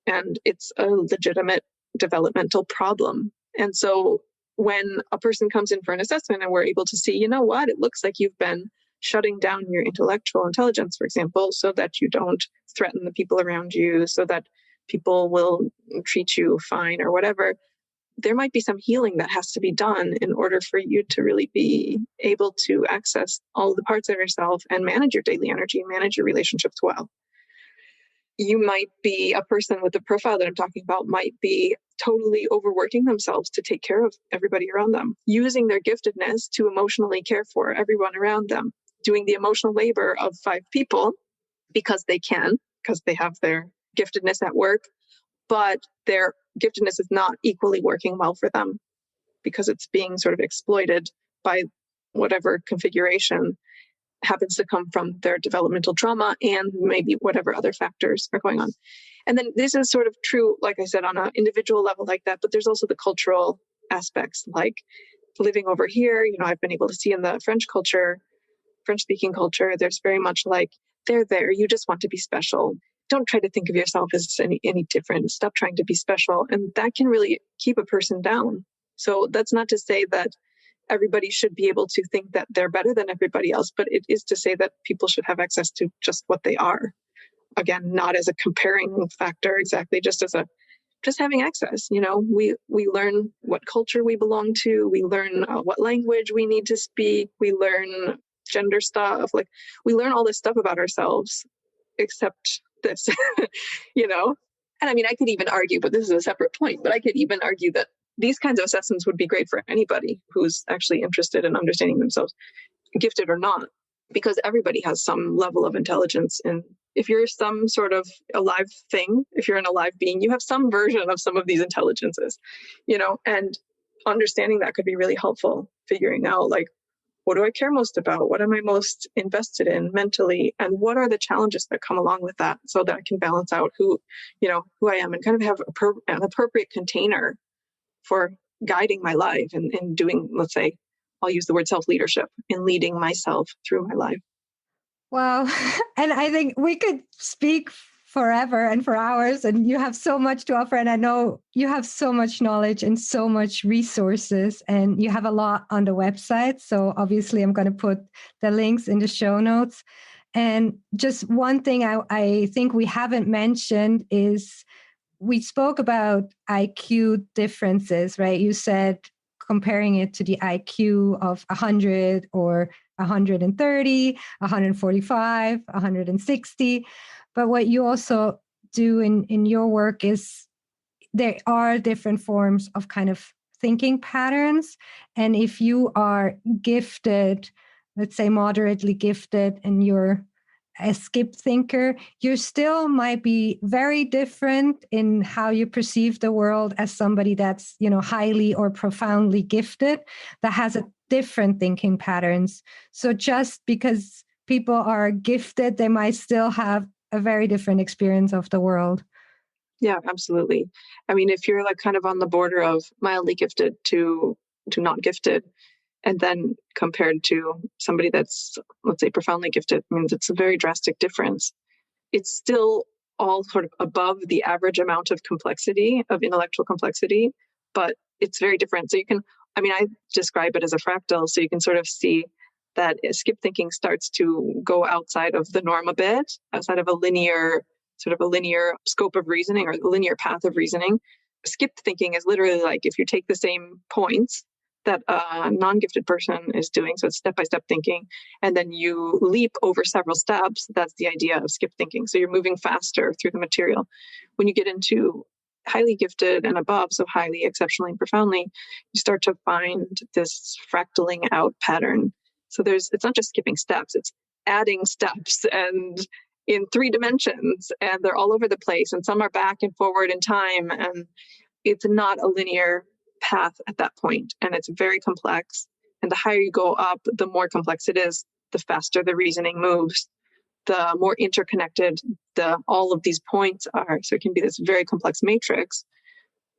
And it's a legitimate developmental problem. And so when a person comes in for an assessment and we're able to see, you know what, it looks like you've been shutting down your intellectual intelligence, for example, so that you don't threaten the people around you, so that people will treat you fine or whatever, there might be some healing that has to be done in order for you to really be able to access all the parts of yourself and manage your daily energy, manage your relationships well. You might be a person with the profile that I'm talking about might be totally overworking themselves to take care of everybody around them, using their giftedness to emotionally care for everyone around them, doing the emotional labor of 5 people because they can, because they have their giftedness at work, but their giftedness is not equally working well for them because it's being sort of exploited by whatever configuration happens to come from their developmental trauma and maybe whatever other factors are going on. And then this is sort of true, like I said, on an individual level like that, but there's also the cultural aspects, like living over here. I've been able to see in the French culture, French-speaking culture, there's very much like, they're there, you just want to be special. Don't try to think of yourself as any different. Stop trying to be special. And that can really keep a person down. So that's not to say that everybody should be able to think that they're better than everybody else, but it is to say that people should have access to just what they are. Again, not as a comparing factor exactly, just having access. We learn what culture we belong to. We learn what language we need to speak. We learn gender stuff. Like, we learn all this stuff about ourselves, except this, And I mean, I could even argue, but this is a separate point, but I could even argue that these kinds of assessments would be great for anybody who's actually interested in understanding themselves, gifted or not, because everybody has some level of intelligence. And if you're some sort of alive thing, if you're an alive being, you have some version of some of these intelligences, and understanding that could be really helpful, figuring out, like, what do I care most about? What am I most invested in mentally? And what are the challenges that come along with that, so that I can balance out who I am and kind of have an appropriate container for guiding my life and doing, let's say, I'll use the word self-leadership in leading myself through my life. Wow. And I think we could speak forever and for hours, and you have so much to offer. And I know you have so much knowledge and so much resources, and you have a lot on the website. So obviously I'm going to put the links in the show notes. And just one thing I think we haven't mentioned is we spoke about IQ differences, right? You said comparing it to the IQ of 100 or 130, 145, 160. But what you also do in your work is there are different forms of kind of thinking patterns. And if you are gifted, let's say moderately gifted, and you're a skip thinker, you still might be very different in how you perceive the world as somebody that's, highly or profoundly gifted, that has a different thinking patterns. So just because people are gifted, they might still have a very different experience of the world. Yeah, absolutely. I mean, if you're like kind of on the border of mildly gifted to not gifted, and then compared to somebody that's, let's say, profoundly gifted, means it's a very drastic difference. It's still all sort of above the average amount of complexity, of intellectual complexity, but it's very different. So I describe it as a fractal, so you can sort of see that skip thinking starts to go outside of the norm a bit, outside of a linear scope of reasoning or linear path of reasoning. Skipped thinking is literally like if you take the same points that a non-gifted person is doing, so it's step-by-step thinking, and then you leap over several steps. That's the idea of skip thinking. So you're moving faster through the material. When you get into highly gifted and above, so highly, exceptionally, and profoundly, you start to find this fractaling out pattern. So it's not just skipping steps, it's adding steps and in 3 dimensions, and they're all over the place, and some are back and forward in time, and it's not a linear path at that point, and it's very complex. And the higher you go up, the more complex it is, the faster the reasoning moves, the more interconnected all of these points are. So it can be this very complex matrix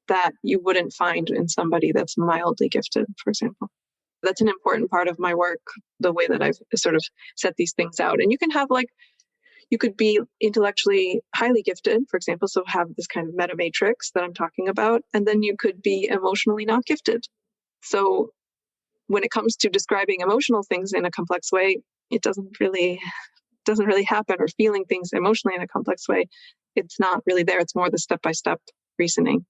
that you wouldn't find in somebody that's mildly gifted, for example. That's an important part of my work, the way that I've sort of set these things out. And you can have you could be intellectually highly gifted, for example, so have this kind of meta matrix that I'm talking about, and then you could be emotionally not gifted. So when it comes to describing emotional things in a complex way, it doesn't really happen, or feeling things emotionally in a complex way. It's not really there. It's more the step-by-step reasoning.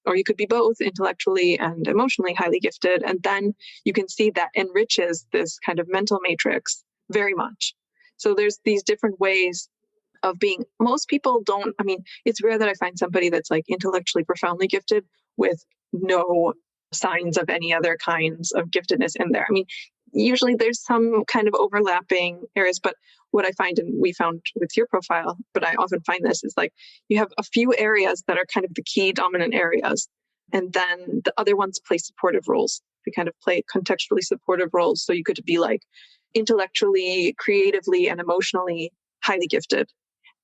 Or you could be both intellectually and emotionally highly gifted. And then you can see that enriches this kind of mental matrix very much. So there's these different ways of being. Most people don't, it's rare that I find somebody that's like intellectually profoundly gifted with no signs of any other kinds of giftedness in there. Usually there's some kind of overlapping areas, but what I find, and we found with your profile, but I often find this, is like you have a few areas that are kind of the key dominant areas, and then the other ones play supportive roles. They kind of play contextually supportive roles. So you could be like intellectually, creatively, and emotionally highly gifted.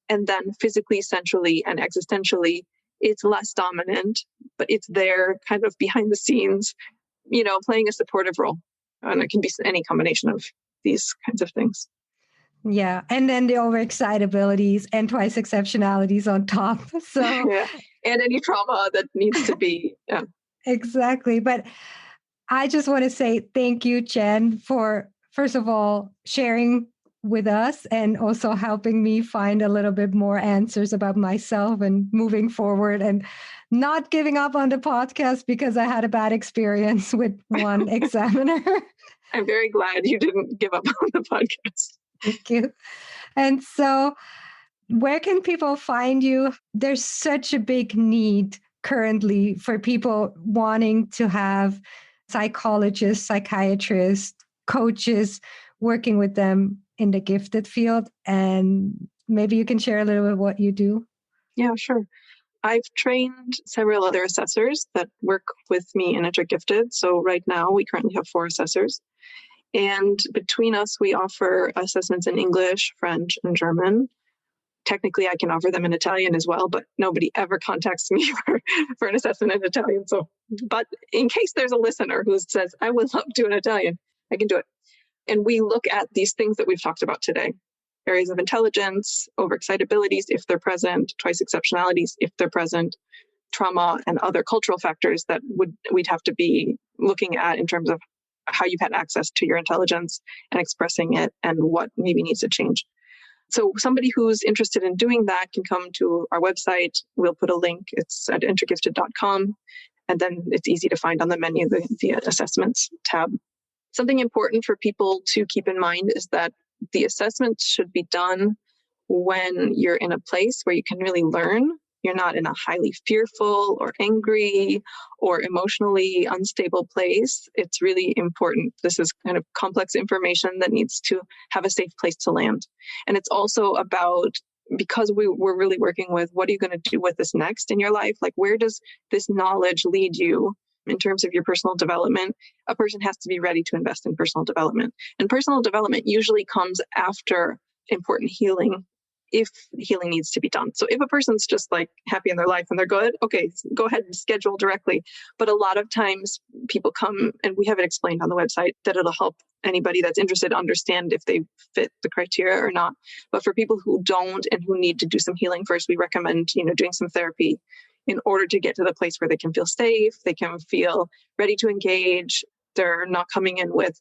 And then physically, centrally, and existentially, it's less dominant, but it's there kind of behind the scenes, playing a supportive role. And it can be any combination of these kinds of things. Yeah. And then the overexcitabilities and twice-exceptionalities on top. So yeah. And any trauma that needs to be. Yeah. Exactly. But I just want to say thank you, Jen, for, first of all, sharing with us and also helping me find a little bit more answers about myself and moving forward, and not giving up on the podcast because I had a bad experience with one examiner. I'm very glad you didn't give up on the podcast. Thank you. And so where can people find you? There's such a big need currently for people wanting to have psychologists, psychiatrists, coaches working with them in the gifted field. And maybe you can share a little bit what you do. Yeah, sure. I've trained several other assessors that work with me in Intergifted. So right now we currently have 4 assessors. And between us, we offer assessments in English, French, and German. Technically, I can offer them in Italian as well, but nobody ever contacts me for an assessment in Italian. So, but in case there's a listener who says, I would love to do an Italian, I can do it. And we look at these things that we've talked about today. Areas of intelligence, overexcitabilities, if they're present, twice-exceptionalities, if they're present, trauma, and other cultural factors that we'd have to be looking at in terms of how you've had access to your intelligence and expressing it, and what maybe needs to change. So somebody who's interested in doing that can come to our website. We'll put a link. It's at intergifted.com. And then it's easy to find on the menu, the assessments tab. Something important for people to keep in mind is that the assessments should be done when you're in a place where you can really learn. You're not in a highly fearful or angry or emotionally unstable place. It's really important. This is kind of complex information that needs to have a safe place to land. And it's also about, because we're really working with, what are you going to do with this next in your life? Like, where does this knowledge lead you in terms of your personal development? A person has to be ready to invest in personal development. And personal development usually comes after important healing, if healing needs to be done. So if a person's just like happy in their life and they're good, okay, go ahead and schedule directly. But a lot of times people come, and we have it explained on the website that it'll help anybody that's interested understand if they fit the criteria or not. But for people who don't and who need to do some healing first, we recommend, doing some therapy in order to get to the place where they can feel safe, they can feel ready to engage. They're not coming in with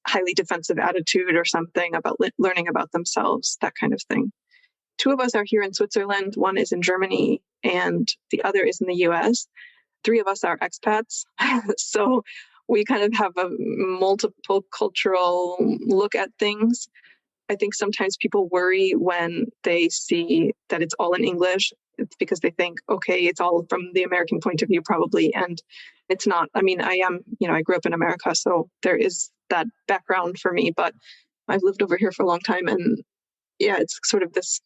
highly defensive attitude or something about learning about themselves, that kind of thing. 2 of us are here in Switzerland. 1 is in Germany, and the other is in the US. 3 of us are expats. So we kind of have a multiple cultural look at things. I think sometimes people worry when they see that it's all in English. It's because they think, okay, it's all from the American point of view, probably. And it's not. I mean, I grew up in America, so there is that background for me, but I've lived over here for a long time, and yeah, it's sort of this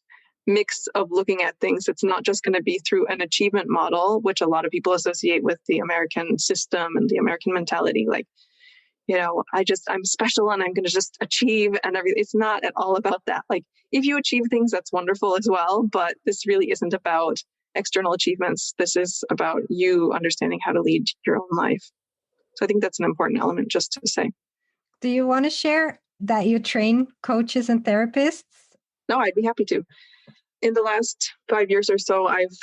mix of looking at things. It's not just going to be through an achievement model, which a lot of people associate with the American system and the American mentality. Like, I'm special and I'm going to just achieve and everything. It's not at all about that. Like, if you achieve things, that's wonderful as well. But this really isn't about external achievements. This is about you understanding how to lead your own life. So I think that's an important element just to say. Do you want to share that you train coaches and therapists? No, I'd be happy to. In the last 5 years or so, I've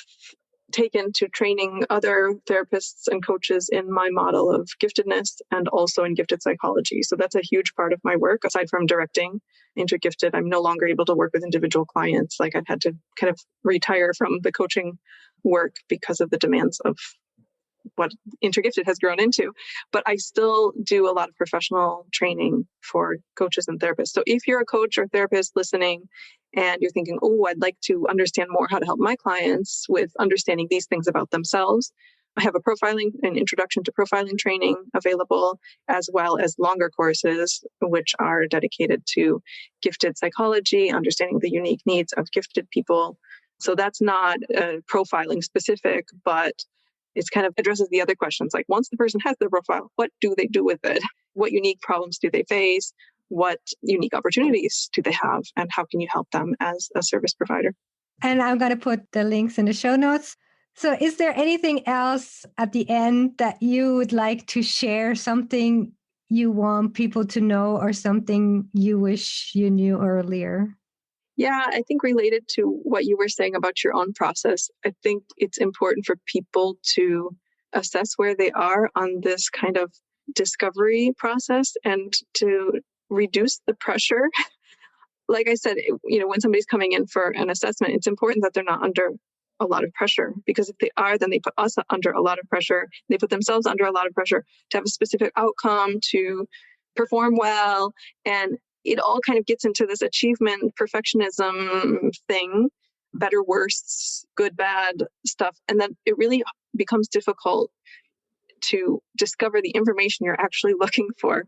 taken to training other therapists and coaches in my model of giftedness and also in gifted psychology. So that's a huge part of my work. Aside from directing into gifted, I'm no longer able to work with individual clients. Like, I've had to kind of retire from the coaching work because of the demands of what Intergifted has grown into, but I still do a lot of professional training for coaches and therapists. So if you're a coach or therapist listening and you're thinking, oh, I'd like to understand more how to help my clients with understanding these things about themselves, I have an introduction to profiling training available, as well as longer courses, which are dedicated to gifted psychology, understanding the unique needs of gifted people. So that's not profiling specific, but it's kind of addresses the other questions. Like, once the person has their profile, what do they do with it? What unique problems do they face? What unique opportunities do they have? And how can you help them as a service provider? And I'm going to put the links in the show notes. So is there anything else at the end that you would like to share, something you want people to know or something you wish you knew earlier? Yeah, I think related to what you were saying about your own process, I think it's important for people to assess where they are on this kind of discovery process and to reduce the pressure. Like I said, when somebody's coming in for an assessment, it's important that they're not under a lot of pressure, because if they are, then they put us under a lot of pressure. They put themselves under a lot of pressure to have a specific outcome, to perform well, and it all kind of gets into this achievement, perfectionism thing, better, worse, good, bad stuff. And then it really becomes difficult to discover the information you're actually looking for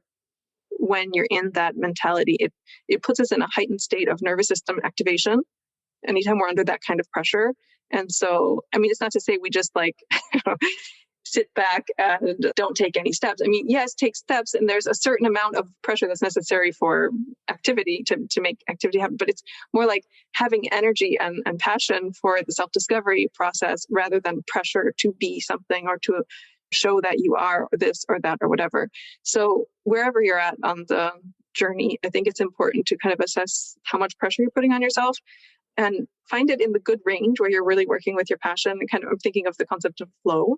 when you're in that mentality. It puts us in a heightened state of nervous system activation anytime we're under that kind of pressure. And so, it's not to say we just sit back and don't take any steps. Yes, take steps, and there's a certain amount of pressure that's necessary for activity to make activity happen, but it's more like having energy and passion for the self-discovery process rather than pressure to be something or to show that you are this or that or whatever. So wherever you're at on the journey, I think it's important to kind of assess how much pressure you're putting on yourself and find it in the good range where you're really working with your passion. And kind of, I'm thinking of the concept of flow.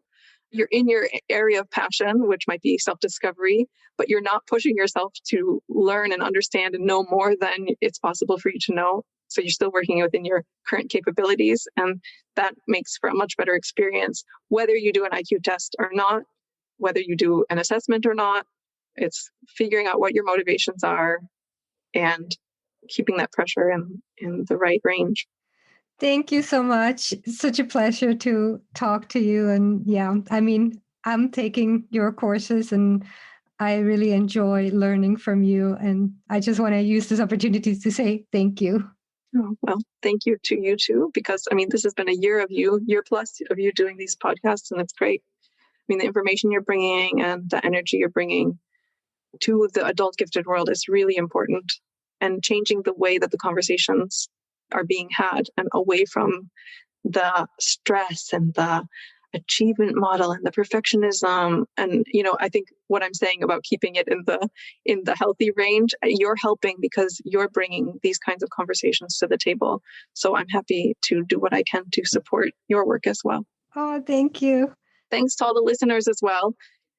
You're in your area of passion, which might be self-discovery, but you're not pushing yourself to learn and understand and know more than it's possible for you to know. So you're still working within your current capabilities, and that makes for a much better experience, whether you do an IQ test or not, whether you do an assessment or not. It's figuring out what your motivations are and keeping that pressure in the right range. Thank you so much. It's such a pleasure to talk to you. And yeah, I'm taking your courses and I really enjoy learning from you. And I just want to use this opportunity to say thank you. Oh, well, thank you to you too, because this has been a year plus of you doing these podcasts, and it's great. The information you're bringing and the energy you're bringing to the adult gifted world is really important, and changing the way that the conversations are being had and away from the stress and the achievement model and the perfectionism. And, I think what I'm saying about keeping it in the healthy range, you're helping because you're bringing these kinds of conversations to the table. So I'm happy to do what I can to support your work as well. Oh, thank you. Thanks to all the listeners as well.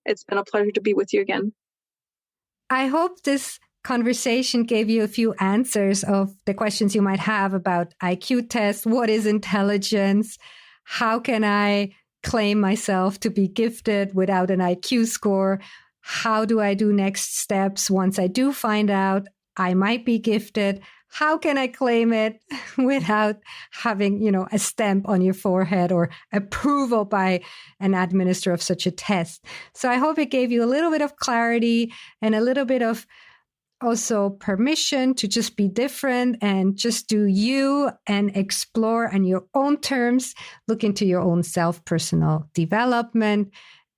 It's been a pleasure to be with you again. I hope this conversation gave you a few answers of the questions you might have about IQ tests. What is intelligence? How can I claim myself to be gifted without an IQ score? How do I do next steps once I do find out I might be gifted? How can I claim it without having, a stamp on your forehead or approval by an administrator of such a test? So I hope it gave you a little bit of clarity and a little bit of also permission to just be different and just do you and explore on your own terms, look into your own personal development.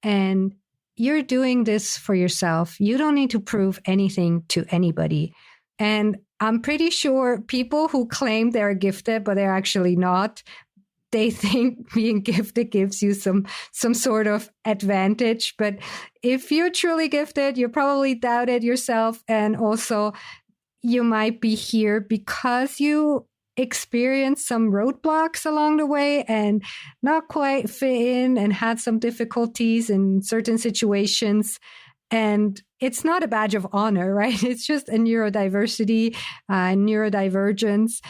And you're doing this for yourself. You don't need to prove anything to anybody. And I'm pretty sure people who claim they're gifted, but they're actually not, they think being gifted gives you some sort of advantage. But if you're truly gifted, you probably doubt it yourself. And also you might be here because you experienced some roadblocks along the way and not quite fit in and had some difficulties in certain situations. And it's not a badge of honor, right? It's just a neurodiversity, neurodivergence.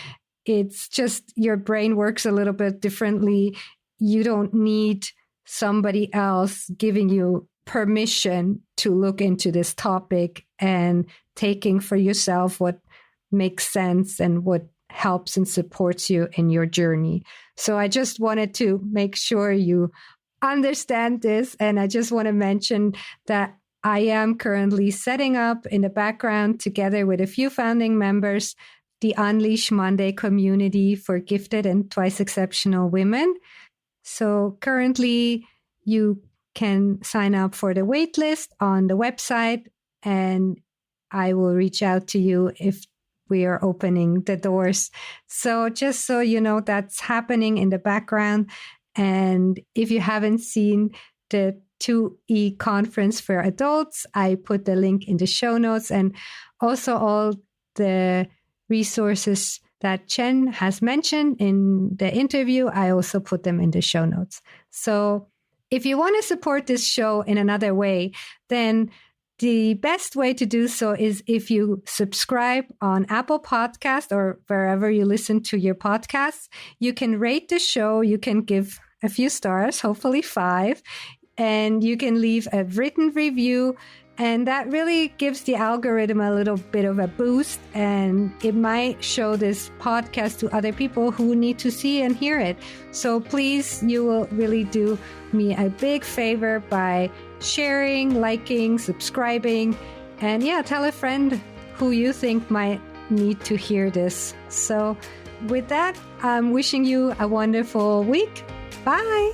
It's just your brain works a little bit differently. You don't need somebody else giving you permission to look into this topic and taking for yourself what makes sense and what helps and supports you in your journey. So I just wanted to make sure you understand this. And I just want to mention that I am currently setting up in the background together with a few founding members the Unleash Monday community for gifted and twice exceptional women. So currently you can sign up for the waitlist on the website, and I will reach out to you if we are opening the doors. So just so you know, that's happening in the background. And if you haven't seen the 2E conference for adults, I put the link in the show notes, and also all the resources that Jen has mentioned in the interview, I also put them in the show notes. So if you want to support this show in another way, then the best way to do so is if you subscribe on Apple Podcast or wherever you listen to your podcasts. You can rate the show. You can give a few stars, hopefully 5, and you can leave a written review. And that really gives the algorithm a little bit of a boost, and it might show this podcast to other people who need to see and hear it. So please, you will really do me a big favor by sharing, liking, subscribing, and tell a friend who you think might need to hear this. So with that, I'm wishing you a wonderful week. Bye.